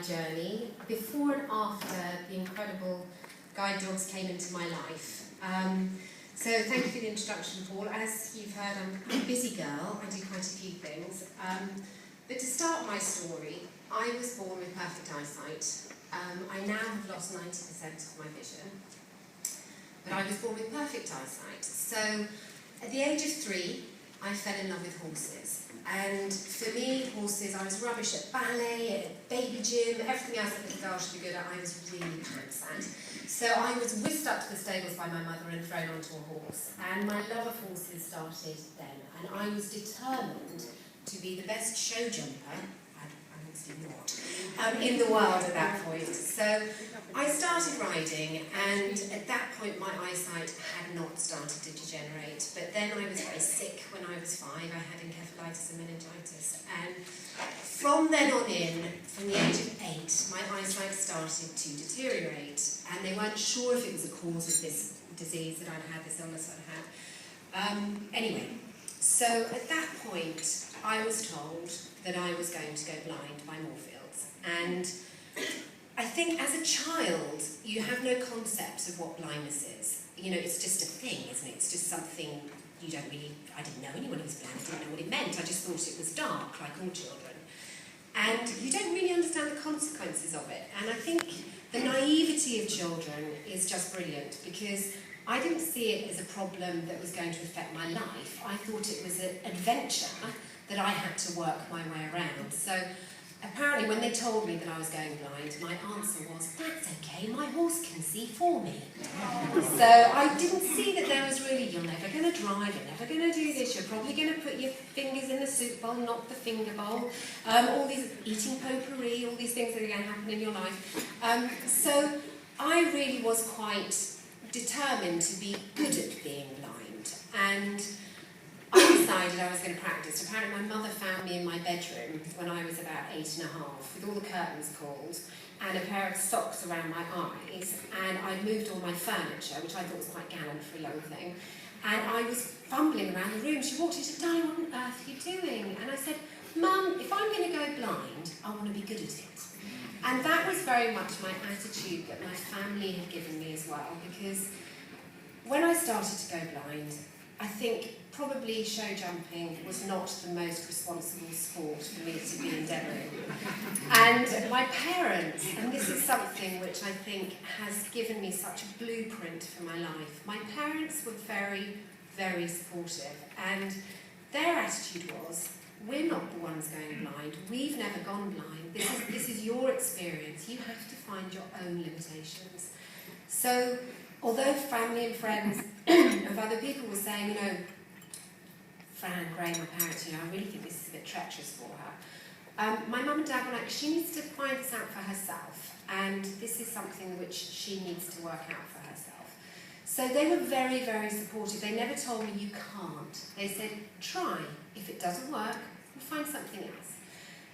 journey, before and after the incredible guide dogs came into my life. So thank you for the introduction, Paul. As you've heard, I'm a busy girl. I do quite a few things. But to start my story, I was born with perfect eyesight. I now have lost 90% of my vision. But I was born with perfect eyesight. So at the age of 3, I fell in love with horses. And for me, horses, I was rubbish at ballet, at baby gym, everything else that a little girl should be good at, I was really pants at. So I was whisked up to the stables by my mother and thrown onto a horse. And my love of horses started then. And I was determined to be the best show jumper, I'm obviously not, in the world at that point. So I started riding, and at that point my eyesight had not started to degenerate. But then I was very sick when I was 5. I had encephalitis and meningitis. And from then on in, from the age of 8, my eyesight started to deteriorate. And they weren't sure if it was a cause of this disease that I'd had, this illness I'd had. Anyway, so at that point, I was told that I was going to go blind by Moorfields. And I think as a child, you have no concept of what blindness is. You know, it's just a thing, isn't it? It's just something you don't really... I didn't know anyone who was blind, I didn't know what it meant. I just thought it was dark, like all children. And you don't really understand the consequences of it. And I think the naivety of children is just brilliant, because I didn't see it as a problem that was going to affect my life. I thought it was an adventure that I had to work my way around. So apparently when they told me that I was going blind, my answer was, that's okay, my horse can see for me. So I didn't see that there was really, you're never going to drive, you're never going to do this, you're probably going to put your fingers in the soup bowl, not the finger bowl, all these eating potpourri, all these things that are going to happen in your life. So I really was quite determined to be good at being blind. And I decided I was going to practice. Apparently my mother found me in my bedroom when I was about 8 and a half, with all the curtains pulled, and a pair of socks around my eyes, and I'd moved all my furniture, which I thought was quite gallant for a young thing, and I was fumbling around the room. She walked in and said, "Darling, what on earth are you doing?" And I said, "Mum, if I'm going to go blind, I want to be good at it." And that was very much my attitude that my family had given me as well, because when I started to go blind, I think probably show jumping was not the most responsible sport for me to be endeavouring. And my parents, and this is something which I think has given me such a blueprint for my life, my parents were very, very supportive, and their attitude was, we're not the ones going blind, we've never gone blind, this is your experience, you have to find your own limitations. So, although family and friends of other people were saying, you know, Fran, Gray, my parents, you know, I really think this is a bit treacherous for her. My mum and dad were like, she needs to find this out for herself, and this is something which she needs to work out for herself. So they were very, very supportive. They never told me you can't. They said, try. If it doesn't work, we'll find something else.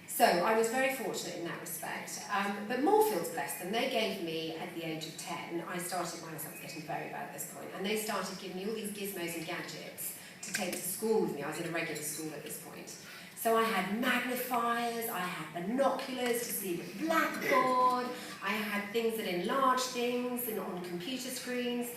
So I was very fortunate in that respect. But Moorfields, bless them, they gave me, at the age of 10, I started when I was getting very bad at this point, and they started giving me all these gizmos and gadgets to take to school with me. I was in a regular school at this point. So I had magnifiers, I had binoculars to see the blackboard, I had things that enlarged things and on computer screens,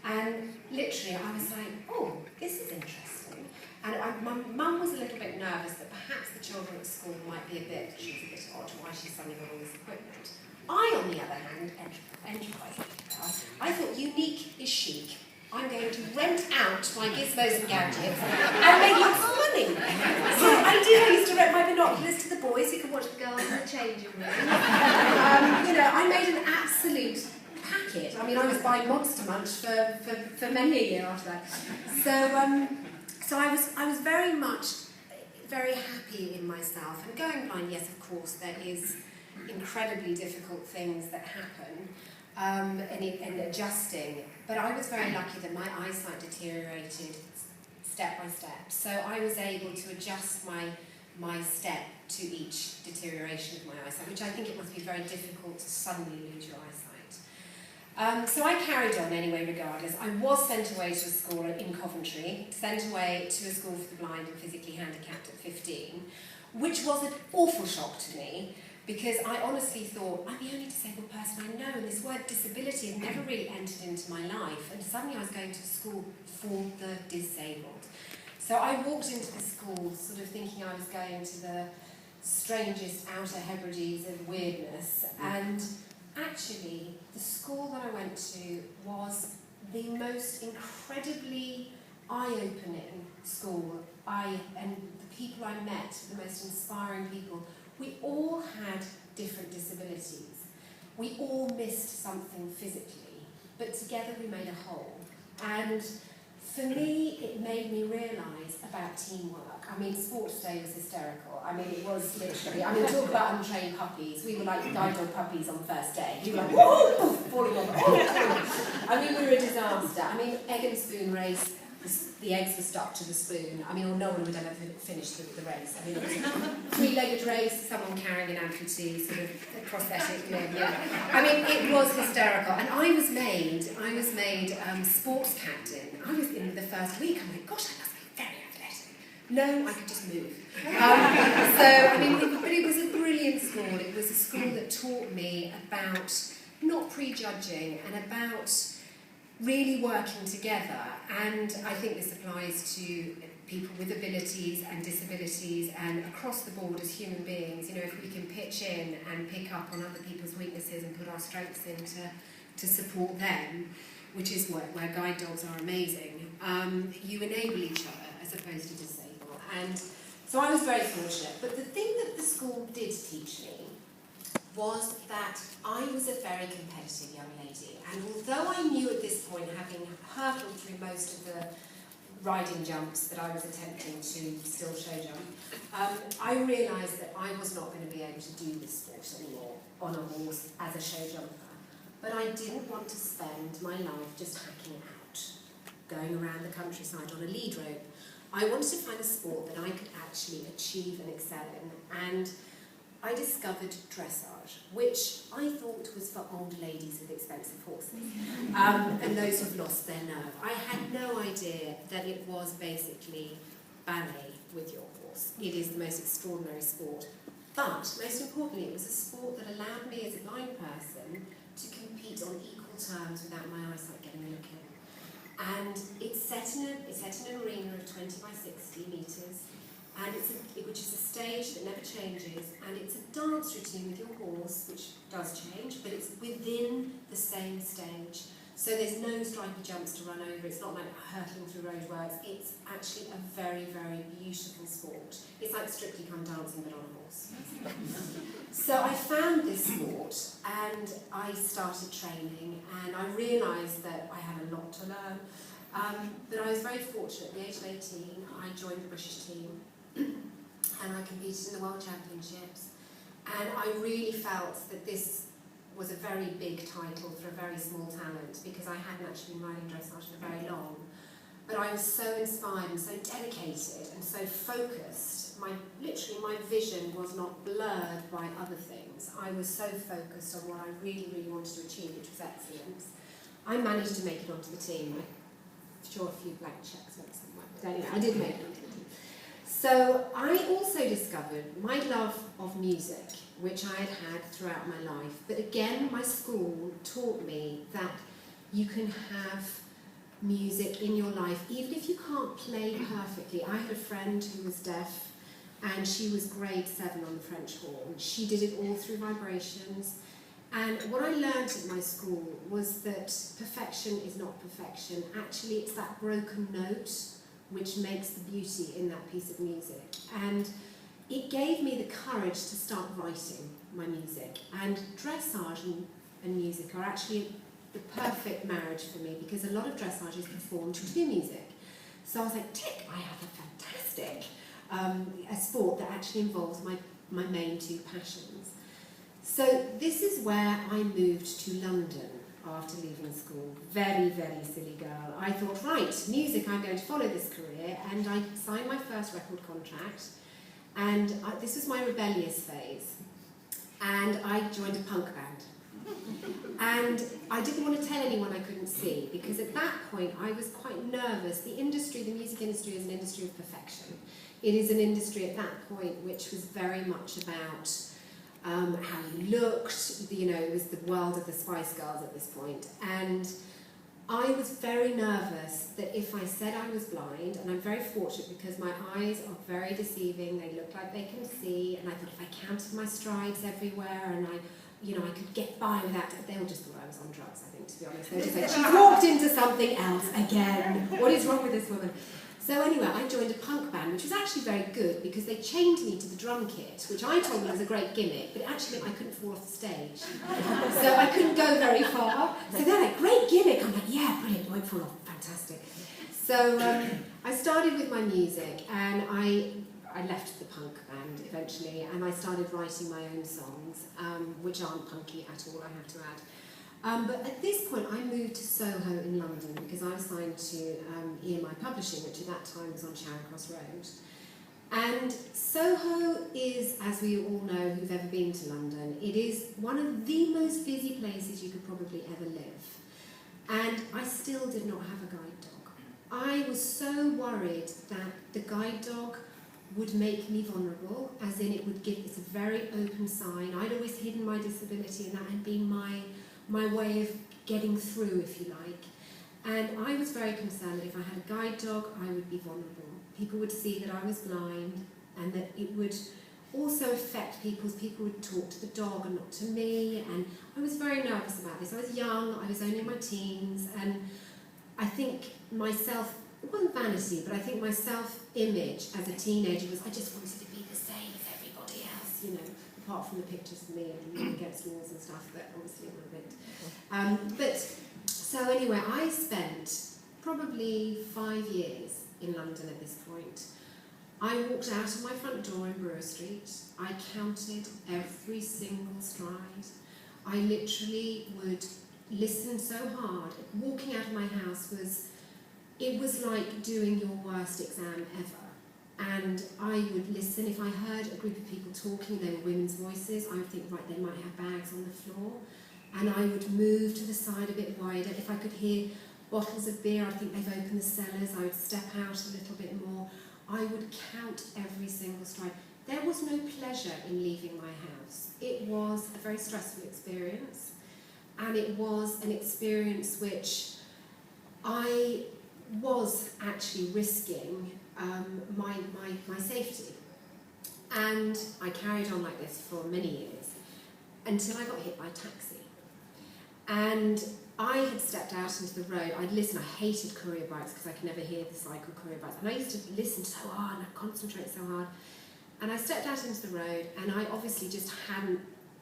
and literally I was like, oh, this is interesting. And my mum was a little bit nervous that perhaps the children at school might be she's a bit odd, why she's suddenly got all this equipment. I, on the other hand, enterprise, I thought unique is chic. I'm going to rent out my gizmos and gadgets and make lots of money. So I used to rent my binoculars to the boys who could watch the girls in the changing room. You know, I made an absolute packet. I mean, I was buying Monster Munch for many a year after that. So I was very much, very happy in myself. And going blind, yes, of course, there is incredibly difficult things that happen. And adjusting, but I was very lucky that my eyesight deteriorated step by step, so I was able to adjust my step to each deterioration of my eyesight, which I think it must be very difficult to suddenly lose your eyesight. So I carried on anyway regardless. I was sent away to a school in Coventry, sent away to a school for the blind and physically handicapped at 15, which was an awful shock to me. because I honestly thought, I'm the only disabled person I know, and this word disability had never really entered into my life, and suddenly I was going to school for the disabled. So I walked into the school sort of thinking I was going to the strangest Outer Hebrides of weirdness, and actually the school that I went to was the most incredibly eye-opening school. And the people I met, the most inspiring people, we all had different disabilities. We all missed something physically, but together we made a whole. And for me, it made me realise about teamwork. I mean, sports day was hysterical. I mean, it was literally, I mean, talk about untrained puppies. We were like guide dog puppies on the first day. We were like, whoa, falling over. I mean, we were a disaster. I mean, egg and spoon race, the eggs were stuck to the spoon. I mean, no one would ever finish the race. I mean, it was a three-legged race, someone carrying an amputee, sort of a prosthetic limb. Yeah. I mean, it was hysterical. And I was made sports captain. I was in the first week. I'm like, gosh, I must be very athletic. No, I could just move. But it was a brilliant school. It was a school that taught me about not prejudging and about really working together, and I think this applies to people with abilities and disabilities and across the board as human beings. You know, if we can pitch in and pick up on other people's weaknesses and put our strengths in to support them, which is where guide dogs are amazing, you enable each other as opposed to disable. And so I was very fortunate, but the thing that the school did teach me was that I was a very competitive young lady, and although I knew at this point, having hurtled through most of the riding jumps that I was attempting to still show jump, I realised that I was not going to be able to do this sport anymore on a horse as a show jumper. But I didn't want to spend my life just hacking out, going around the countryside on a lead rope. I wanted to find a sport that I could actually achieve and excel in, and I discovered dressage, which I thought was for old ladies with expensive horses, and those who've lost their nerve. I had no idea that it was basically ballet with your horse. It is the most extraordinary sport. But, most importantly, it was a sport that allowed me as a blind person to compete on equal terms without my eyesight getting a look in. And it's set in an arena of 20 by 60 metres, and which is a stage that never changes, and it's a dance routine with your horse, which does change, but it's within the same stage. So there's no stripy jumps to run over, it's not like hurtling through roadworks, it's actually a very, very beautiful sport. It's like Strictly Come Dancing, but on a horse. So I found this sport, and I started training, and I realised that I had a lot to learn. But I was very fortunate. At the age of 18, I joined the British team, and I competed in the World Championships, and I really felt that this was a very big title for a very small talent, because I hadn't actually been riding dressage for very long. But I was so inspired and so dedicated and so focused. Literally my vision was not blurred by other things. I was so focused on what I really, really wanted to achieve, which was excellence. I managed to make it onto the team. I'm sure a few blank checks went somewhere. But anyway, I did make it onto the team. So I also discovered my love of music, which I had had throughout my life. But again, my school taught me that you can have music in your life, even if you can't play perfectly. I had a friend who was deaf, and she was grade 7 on the French horn. She did it all through vibrations. And what I learned at my school was that perfection is not perfection. Actually, it's that broken note which makes the beauty in that piece of music. And it gave me the courage to start writing my music. And dressage and music are actually the perfect marriage for me, because a lot of dressage is performed to music. So I was like, tick, I have a fantastic a sport that actually involves my main two passions. So this is where I moved to London after leaving school. Very, very silly girl. I thought, right, music, I'm going to follow this career, and I signed my first record contract, and this was my rebellious phase, and I joined a punk band. And I didn't want to tell anyone I couldn't see, because at that point I was quite nervous. The music industry is an industry of perfection. It is an industry at that point which was very much about how you looked, you know, it was the world of the Spice Girls at this point. And I was very nervous that if I said I was blind, and I'm very fortunate because my eyes are very deceiving, they look like they can see, and I thought if I counted my strides everywhere and I could get by with that, they all just thought I was on drugs, I think, to be honest. They just said, she's walked into something else again. What is wrong with this woman? So anyway, I joined a punk band, which was actually very good because they chained me to the drum kit, which I told them was a great gimmick, but it actually meant I couldn't fall off the stage. So I couldn't go very far. So they're like, great gimmick. I'm like, yeah, brilliant, won't fall off, fantastic. So I started with my music, and I left the punk band eventually, and I started writing my own songs, which aren't punky at all, I have to add. But at this point, I moved to Soho in London because I was signed to EMI Publishing, which at that time was on Charing Cross Road. And Soho is, as we all know who've ever been to London, it is one of the most busy places you could probably ever live. And I still did not have a guide dog. I was so worried that the guide dog would make me vulnerable, as in it would give this very open sign. I'd always hidden my disability, and that had been my way of getting through, if you like. And I was very concerned that if I had a guide dog, I would be vulnerable. People would see that I was blind, and that it would also affect people would talk to the dog and not to me, and I was very nervous about this. I was young, I was only in my teens, and I think myself, it wasn't vanity, but I think my self-image as a teenager was I just wanted to be the same as everybody else, you know, apart from the pictures of me and against walls and stuff that obviously were a bit. But so anyway, I spent probably 5 years in London at this point. I walked out of my front door in Brewer Street. I counted every single stride. I literally would listen so hard. Walking out of my house was like doing your worst exam ever. And I would listen. If I heard a group of people talking, they were women's voices, I would think, right, they might have bags on the floor. And I would move to the side a bit wider. If I could hear bottles of beer, I think they've opened the cellars, I would step out a little bit more. I would count every single stride. There was no pleasure in leaving my house. It was a very stressful experience, and it was an experience which I was actually risking my safety. And I carried on like this for many years until I got hit by a taxi. And I had stepped out into the road. I'd listen. I hated courier bikes because I could never hear the cycle courier bikes. And I used to listen so hard and I'd concentrate so hard. And I stepped out into the road, and I obviously just hadn't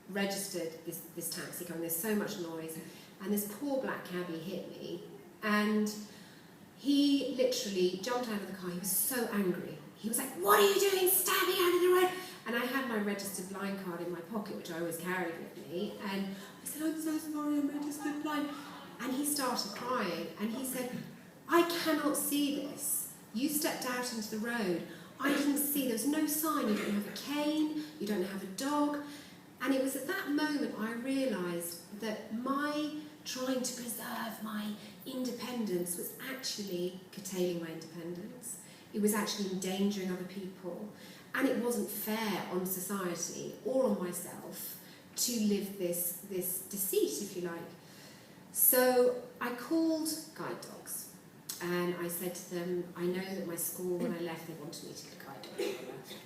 registered this taxi coming. There's so much noise. And this poor black cabbie hit me. And he literally jumped out of the car. He was so angry. He was like, "What are you doing standing out in the road?" And I had my registered blind card in my pocket, which I always carried with me. And I said, "I'm so sorry, I'm registered blind." And he started crying. And he said, "I cannot see this. You stepped out into the road. I didn't see. There was no sign. You don't have a cane. You don't have a dog." And it was at that moment I realised that my trying to preserve my independence was actually curtailing my independence. It was actually endangering other people. And it wasn't fair on society or on myself to live this deceit, if you like. So I called guide dogs, and I said to them, I know that my school, when I left, they wanted me to get a guide dog.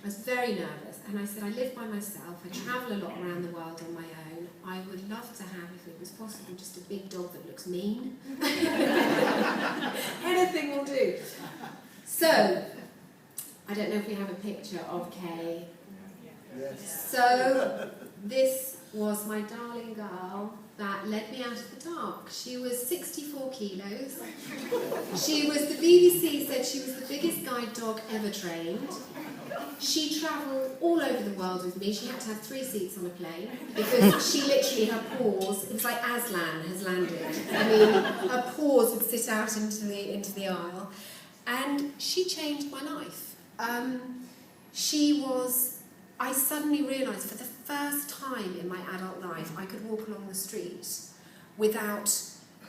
I was very nervous, and I said, I live by myself, I travel a lot around the world on my own. I would love to have, if it was possible, just a big dog that looks mean. Anything will do. So, I don't know if we have a picture of Kay. Yes. So, this was my darling girl that led me out of the dark. She was 64 kilos. She was, the BBC said she was the biggest guide dog ever trained. She travelled all over the world with me. She had to have 3 seats on a plane because she literally, her paws, it was like Aslan has landed. I mean, her paws would sit out into the aisle. And she changed my life. I suddenly realised for the first time in my adult life I could walk along the street without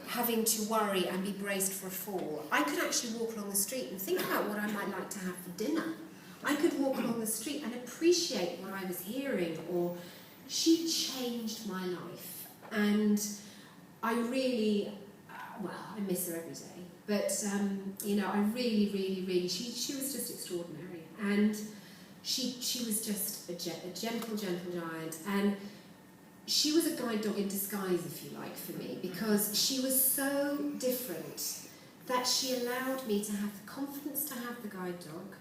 having to worry and be braced for a fall. I could actually walk along the street and think about what I might like to have for dinner. I could walk along the street and appreciate what I was hearing, or she changed my life. And I really, I miss her every day. But, I really, she was just extraordinary. And she was just a gentle giant. And she was a guide dog in disguise, if you like, for me, because she was so different that she allowed me to have the confidence to have the guide dog,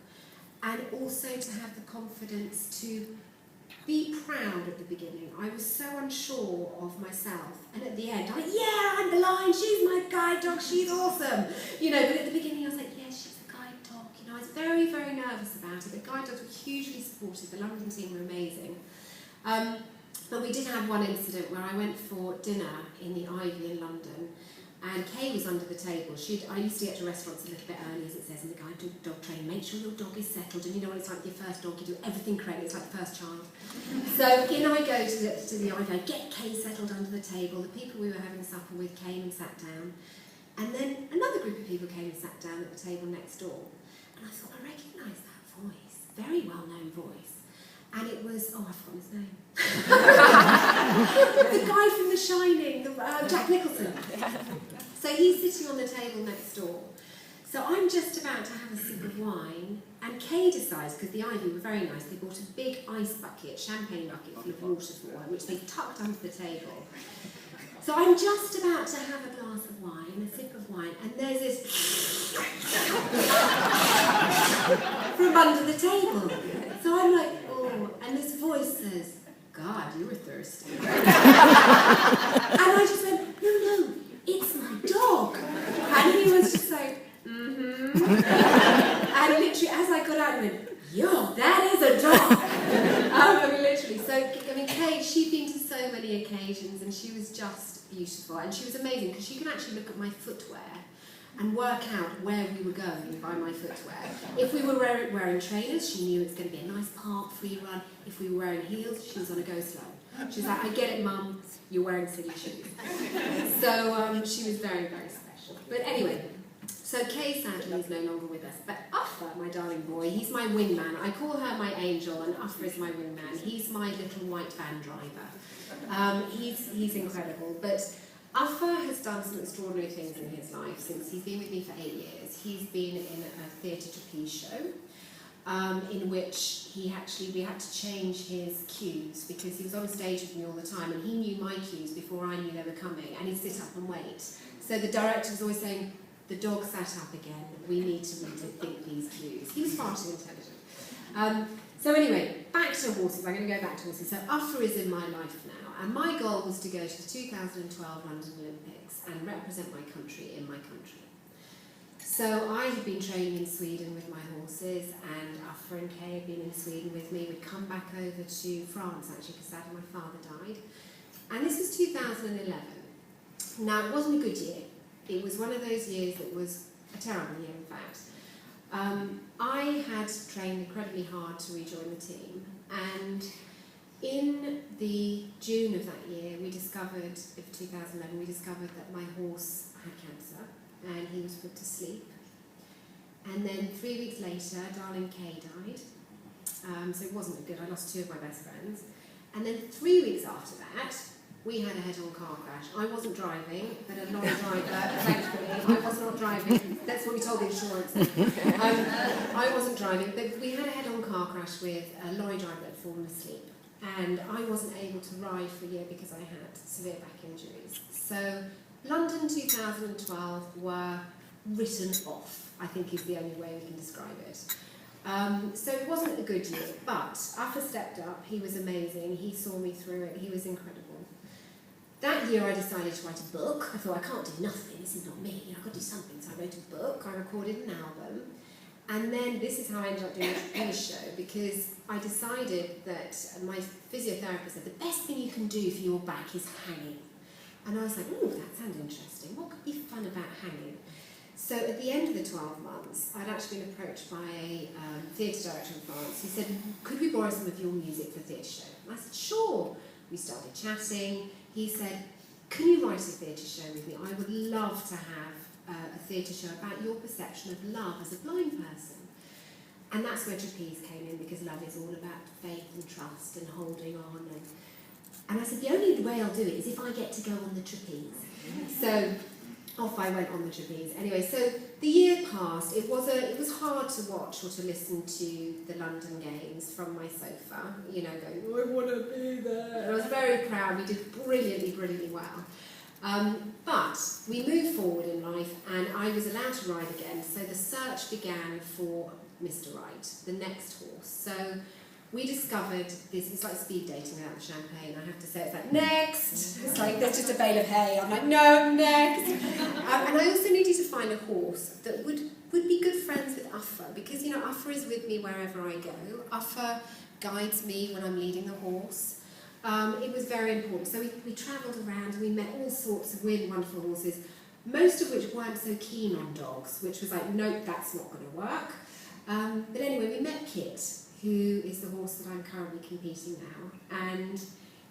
and also to have the confidence to be proud at the beginning. I was so unsure of myself, and at the end, I'm like, yeah, I'm the Line, she's my guide dog, she's awesome. But at the beginning I was like, yeah, she's a guide dog. I was very, very nervous about it. The guide dogs were hugely supportive, the London team were amazing. But we did have one incident where I went for dinner in the Ivy in London, and Kay was under the table. I used to get to restaurants a little bit early, as it says in the guide to dog training. Make sure your dog is settled, and you know what it's like with your first dog, you do everything correctly, it's like the first child. So in I go to the Ivy, I get Kay settled under the table. The people we were having supper with came and sat down, and then another group of people came and sat down at the table next door. And I thought, I recognise that voice, very well-known voice. And it was, I've forgotten his name. The guy from The Shining, Jack Nicholson. So he's sitting on the table next door. So I'm just about to have a sip of wine, and Kay decides, because the Ivy were very nice, they bought a big ice bucket, champagne bucket full of water for one, which they tucked under the table. So I'm just about to have a glass of wine, a sip of wine, and there's this from under the table. So I'm like, oh, and this voice says, God, you were thirsty. And I just went, no, it's my dog. And he was just like, and literally, as I got out, I went, yo, that is a dog. Literally. So, Kay, she'd been to so many occasions, and she was just beautiful. And she was amazing, because she can actually look at my footwear and work out where we were going by my footwear. If we were wearing trainers, she knew it was going to be a nice park free run. If we were wearing heels, she was on a go slow. She was like, I get it, Mum, you're wearing silly shoes. So she was very, very special. But anyway, so Kay sadly is no longer with us. But Uffa, my darling boy, he's my wingman. I call her my angel, and Uffa is my wingman. He's my little white van driver. He's incredible. But Uffa has done some extraordinary things in his life since he's been with me for 8 years. He's been in a theatre trapeze show, in which we had to change his cues, because he was on stage with me all the time, and he knew my cues before I knew they were coming, and he'd sit up and wait. So the director was always saying, the dog sat up again, we need to rethink these cues. He was far too intelligent. So anyway, back to horses. I'm going to go back to horses. So Uffa is in my life now, and my goal was to go to the 2012 London Olympics and represent my country in my country. So I had been training in Sweden with my horses, and Uffa and Kay had been in Sweden with me. We'd come back over to France, actually, because sadly my father died. And this was 2011. Now, it wasn't a good year. It was one of those years that was a terrible year, in fact. I had trained incredibly hard to rejoin the team, and in the June of that year, of 2011, we discovered that my horse had cancer, and he was put to sleep. And then 3 weeks later, darling Kay died, so it wasn't good. I lost two of my best friends. And then 3 weeks after that, we had a head-on car crash. I wasn't driving, but a lorry driver, thankfully, I was not driving. That's what we told the insurance. I wasn't driving, but we had a head-on car crash with a lorry driver that had fallen asleep. And I wasn't able to ride for a year because I had severe back injuries. So London 2012 were written off, I think is the only way we can describe it. So it wasn't a good year, but Uffa stepped up. He was amazing. He saw me through it. He was incredible. That year I decided to write a book. I thought, I can't do nothing, this is not me, I've got to do something. So I wrote a book, I recorded an album, and then this is how I ended up doing a trapeze show, because I decided that my physiotherapist said, the best thing you can do for your back is hanging. And I was like, ooh, that sounds interesting. What could be fun about hanging? So at the end of the 12 months, I'd actually been approached by a theatre director in France who said, could we borrow some of your music for the theatre show? And I said, sure. We started chatting. He said, can you write a theatre show with me? I would love to have a theatre show about your perception of love as a blind person. And that's where trapeze came in, because love is all about faith and trust and holding on. And I said, the only way I'll do it is if I get to go on the trapeze. So off I went on the trapeze. Anyway, so the year passed. It was hard to watch or to listen to the London Games from my sofa, you know, going, I want to be there. And I was very proud. We did brilliantly well. But we moved forward in life, and I was allowed to ride again. So the search began for Mr. Right, the next horse. So we discovered this, it's like speed dating without the champagne, I have to say. It's like, next! It's like, there's just a bale of hay. I'm like, no, next! And I also needed to find a horse that would be good friends with Uffa, because, you know, Uffa is with me wherever I go. Uffa guides me when I'm leading the horse. It was very important. So we travelled around and we met all sorts of really wonderful horses, most of which weren't so keen on dogs, which was like, nope, that's not going to work. But anyway, we met Kit, who is the horse that I'm currently competing now, and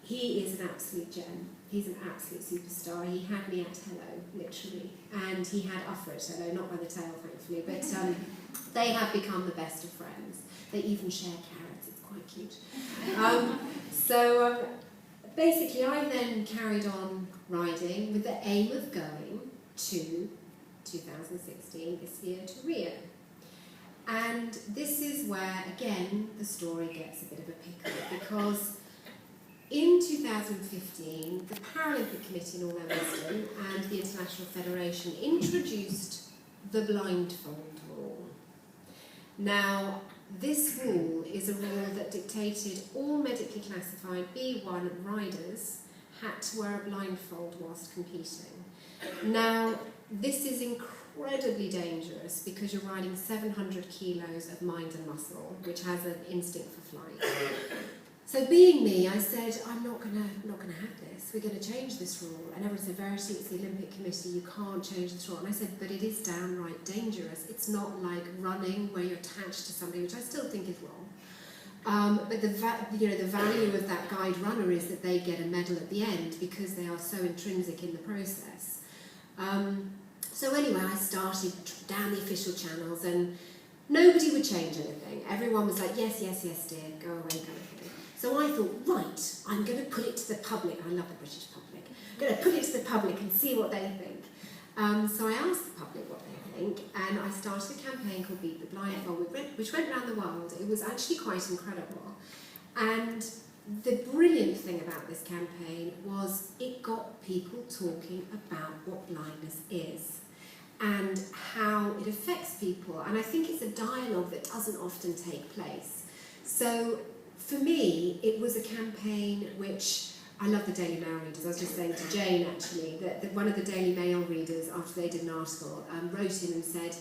he is an absolute gem. He's an absolute superstar. He had me at hello, literally, and he had Uffa at hello, not by the tail, thankfully, but they have become the best of friends. They even share carrots, it's quite cute. So basically, I then carried on riding with the aim of going to 2016, this year, to Rio. And this is where, again, the story gets a bit of a pickle, because in 2015, the Paralympic Committee in all their wisdom and the International Federation introduced the blindfold rule. Now, this rule is a rule that dictated all medically classified B1 riders had to wear a blindfold whilst competing. Now, this is incredibly dangerous because you're riding 700 kilos of mind and muscle, which has an instinct for flight. So being me, I said, I'm not gonna have this. We're gonna change this rule. And everyone said, Verity, it's the Olympic Committee, you can't change this rule. And I said, but it is downright dangerous. It's not like running where you're attached to somebody, which I still think is wrong. But the value of that guide runner is that they get a medal at the end because they are so intrinsic in the process. So anyway, I started down the official channels, and nobody would change anything. Everyone was like, yes, yes, yes, dear, go away, kind of thing. So I thought, right, I'm going to put it to the public. I love the British public. I'm going to put it to the public and see what they think. So I asked the public what they think, and I started a campaign called Beat the Blindfold, which went around the world. It was actually quite incredible. And the brilliant thing about this campaign was it got people talking about what blindness is and how it affects people. And I think it's a dialogue that doesn't often take place. So for me, it was a campaign which, I love the Daily Mail readers. I was just saying to Jane, actually, that one of the Daily Mail readers, after they did an article, wrote in and said,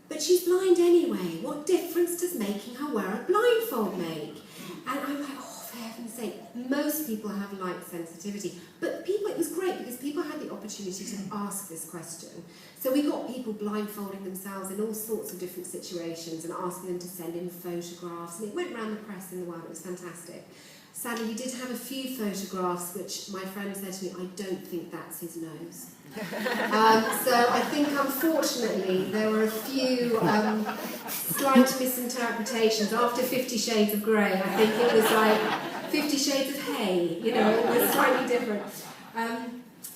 but she's blind anyway. What difference does making her wear a blindfold make? And I'm like, oh, for heaven's sake, most people have light sensitivity. But people, it was great because people had the opportunity to ask this question. So we got people blindfolding themselves in all sorts of different situations and asking them to send in photographs. And it went around the press in the world. It was fantastic. Sadly, we did have a few photographs which my friend said to me, I don't think that's his nose. So I think, unfortunately, there were a few slight misinterpretations. After 50 Shades of Grey, I think it was like 50 Shades of Hay, you know, it was slightly different.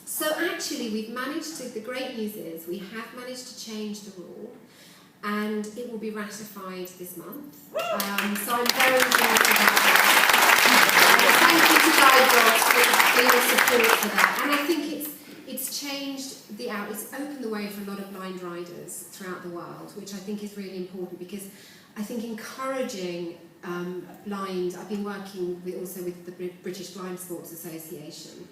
So actually, we've managed to, the great news is, we have managed to change the rule, and it will be ratified this month. So I'm very pleased about that. Thank you to Guide Dogs for your support for that. And I think it's changed it's opened the way for a lot of blind riders throughout the world, which I think is really important because I think encouraging blind, I've been working also with the British Blind Sports Association,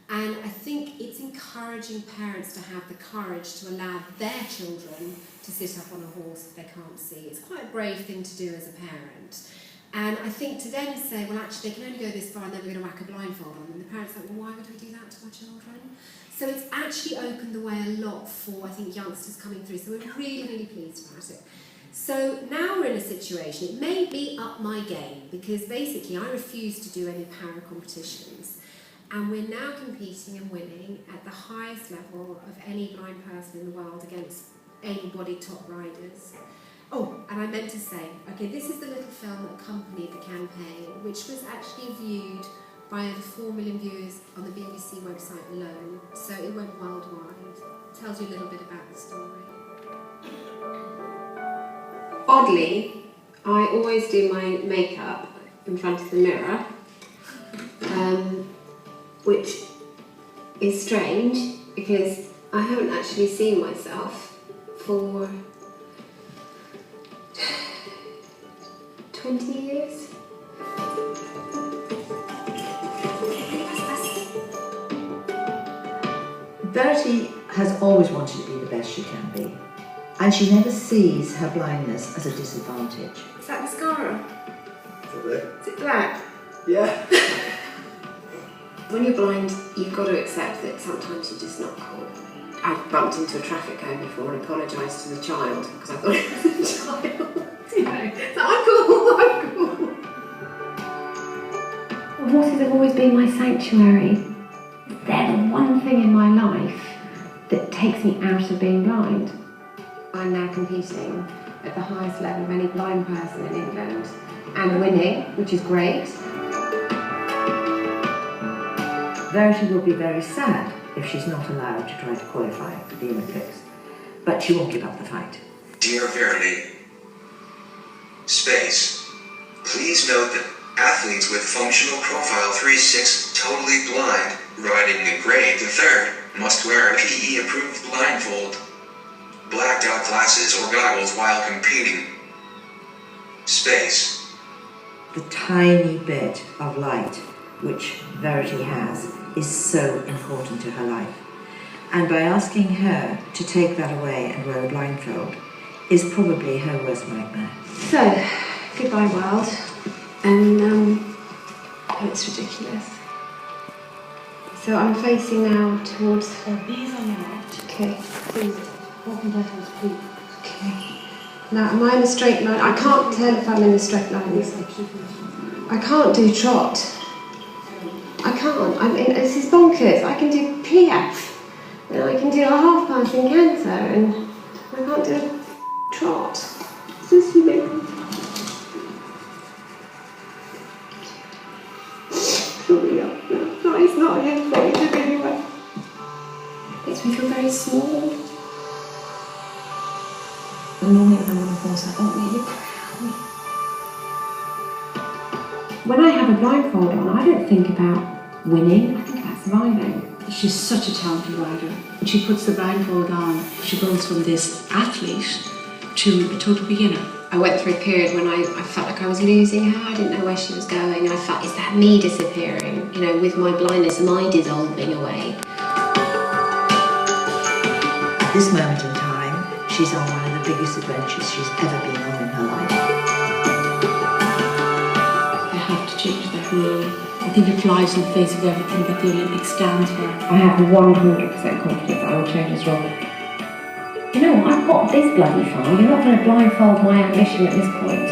and I think it's encouraging parents to have the courage to allow their children to sit up on a horse if they can't see. It's quite a brave thing to do as a parent. And I think to then say, well, actually, they can only go this far and then we're going to whack a blindfold on them. The parents are like, well, why would we do that to our children? So it's actually opened the way a lot for, I think, youngsters coming through. So we're really, really pleased about it. So now we're in a situation, it may be up my game, because basically I refuse to do any para competitions. And we're now competing and winning at the highest level of any blind person in the world against able-bodied top riders. Oh, and I meant to say, okay, this is the little film that accompanied the campaign, which was actually viewed by over 4 million viewers on the BBC website alone, so it went worldwide. Tells you a little bit about the story. Oddly, I always do my makeup in front of the mirror, which is strange because I haven't actually seen myself for 20 years. Verity has always wanted to be the best she can be, and she never sees her blindness as a disadvantage. Is that mascara? Is it black? Yeah. When you're blind, you've got to accept that sometimes you're just not cool. I've bumped into a traffic cone before and apologised to the child because I thought it was a child. You know, so I'm cool. Horses have always been my sanctuary. They're the one thing in my life that takes me out of being blind. I'm now competing at the highest level of any blind person in England and winning, which is great. Verity will be very sad if she's not allowed to try to qualify for the Olympics, but she won't give up the fight. Dear Verity, space. Please note that athletes with functional profile 3/6 totally blind riding the grade the third must wear a PE approved blindfold, blacked out glasses or goggles while competing. Space. The tiny bit of light which Verity has is so important to her life, and by asking her to take that away and wear a blindfold is probably her worst nightmare. So, goodbye world, and it's ridiculous. So I'm facing now towards the... These on your left. Okay. Please, walking backwards, please. Okay. Now, am I in a straight line? I can't tell if I'm in a straight line. I can't do trot. I can't. This is bonkers. I can do PF, and I can do a half passing canter, and I can't do a trot. Is this you? Sorry, no, it's not him. Anyway. Makes me feel very small. Normally when I'm on a horse, I don't really cry. When I have a blindfold on, I don't think about winning, I think about surviving. She's such a talented rider. When she puts the blindfold on, she goes from this athlete to a total beginner. I went through a period when I felt like I was losing her. I didn't know where she was going. I felt, is that me disappearing? You know, with my blindness, am I dissolving away? At this moment in time, she's on one of the biggest adventures she's ever been on in her life. They have to change that rule. I think it flies in the face of everything that the Olympics stands for. I have 100% confidence that I will change this role. You know, I've got this bloody far. You're not going to blindfold my ambition at this point.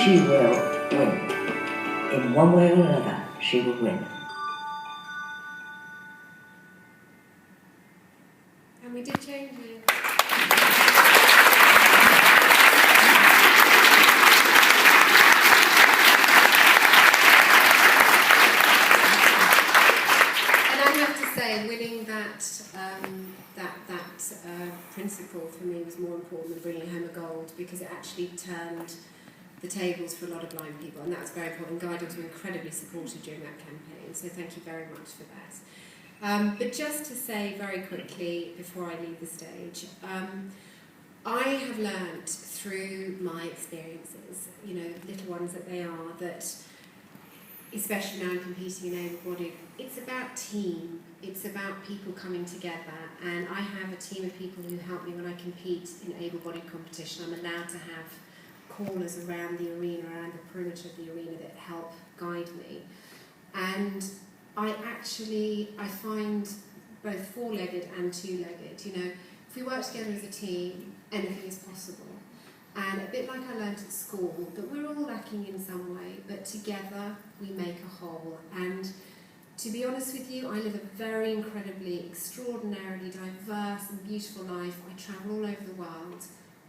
She will win. In one way or another, she will win. And we did change it. And I have to say, winning that principle for me was more important than bringing home a gold, because it actually turned the tables for a lot of blind people, and that was very important. Guide dogs were incredibly supportive during that campaign, so thank you very much for that. But just to say very quickly before I leave the stage, I have learnt through my experiences, you know, little ones that they are, that especially now I'm competing in able-bodied, it's about team, it's about people coming together, and I have a team of people who help me when I compete in able-bodied competition. I'm allowed to have callers around the arena, around the perimeter of the arena that help guide me. And I find both four-legged and two-legged, you know, if we work together as a team, anything is possible. And a bit like I learnt at school, that we're all lacking in some way, but together we make a whole. And to be honest with you, I live a very incredibly, extraordinarily diverse and beautiful life. I travel all over the world.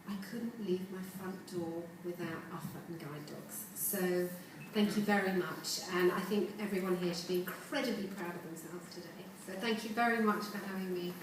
I couldn't leave my front door without Uffa and guide dogs. So Thank you very much, and I think everyone here should be incredibly proud of themselves today. So thank you very much for having me.